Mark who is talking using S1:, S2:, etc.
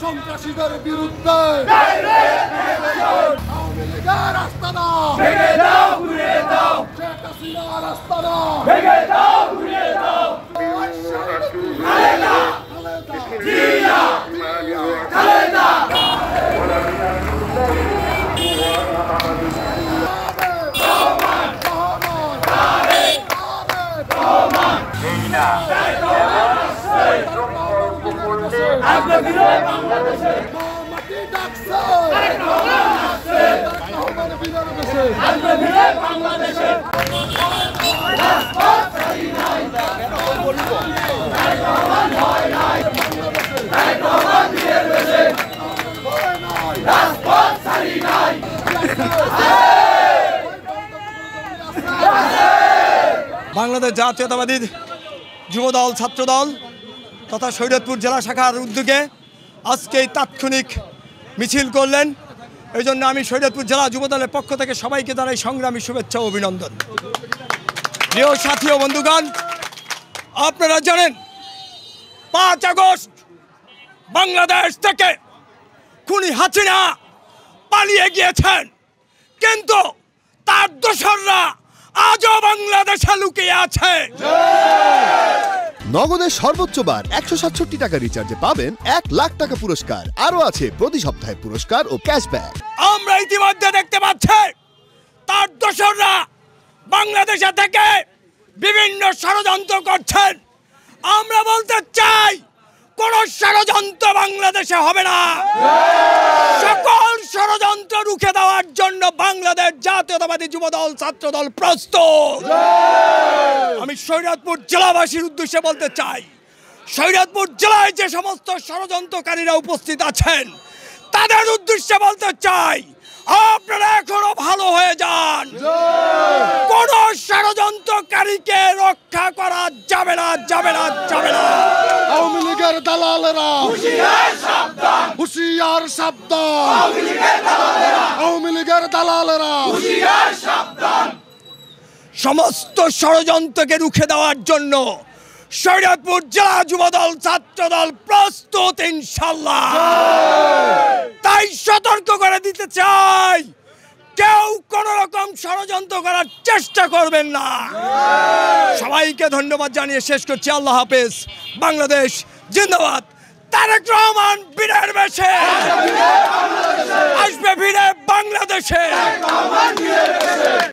S1: সন্ত্রাসীদের বিরুদ্ধে আওয়ামী লীগের আস্তানা শেখ হাসিনার আস্তানা
S2: বাংলাদেশ জাতীয়তাবাদী যুবদল ছাত্রদল তথা শরীয়তপুর জেলা শাখার উদ্যোগে আজকে তাৎক্ষণিক মিছিল করলেন। এই জন্য আমি শরীয়তপুর জেলা যুবদলের পক্ষ থেকে সবাইকে জানাই সংগ্রামী শুভেচ্ছা ও অভিনন্দন। প্রিয় সাথী ও বন্ধুগণ, আপনারা জানেন 5 আগস্ট বাংলাদেশ থেকে খুনি হাসিনা পালিয়ে গিয়েছেন, কিন্তু তার দোসররা আজও বাংলাদেশে লুকিয়ে আছে।
S3: নগদের সর্বোচ্চ বার 167 টাকা রিচার্জে পাবেন 1 লাখ টাকা পুরস্কার। আরো আছে প্রতি সপ্তাহে পুরস্কার ও ক্যাশব্যাক।
S2: আমরা ইতিমধ্যে দেখতে পাচ্ছি তার দোসররা বাংলাদেশে থেকে বিভিন্ন ষড়যন্ত্র করছেন। আমরা বলতে চাই কোন ষড়যন্ত্র বাংলাদেশে হবে না। সকল ষড়যন্ত্র রুখে দেওয়ার জন্য বাংলাদেশ জাতীয়তাবাদী যুবদল ছাত্রদল প্রস্তুত। আমি শরীয়তপুর জেলাবাসীর উদ্দেশ্যে বলতে চাই, শরীয়তপুর জেলায় যে সমস্ত ষড়যন্ত্রকারীরা উপস্থিত আছেন তাদের উদ্দেশ্যে বলতে চাই, আপনারা এখনো ভালো হয়ে যান। কোন ষড়যন্ত্রকারীকে রক্ষা করা যাবে না, যাবে না, যাবে না।
S1: আওয়ামী লীগের দালালেরা হুঁশিয়ার সাবধান, হুঁশিয়ার সাবধান। আওয়ামী লীগের দালালেরা হুঁশিয়ার সাবধান।
S2: সমস্ত ষড়যন্ত্রকে রুখে দেওয়ার জন্য শরীয়তপুর জেলা যুবদল ছাত্রদল প্রস্তুত ইনশাআল্লাহ। তাই সতর্ক করে দিতে চাই, কেউ কোন রকম ষড়যন্ত্র করার চেষ্টা করবেন না। সবাইকে ধন্যবাদ জানিয়ে শেষ করছি। আল্লাহ হাফেজ। বাংলাদেশ জিন্দাবাদ। তারেক রহমান বীরের বেশে আসবে ফিরে বাংলাদেশে।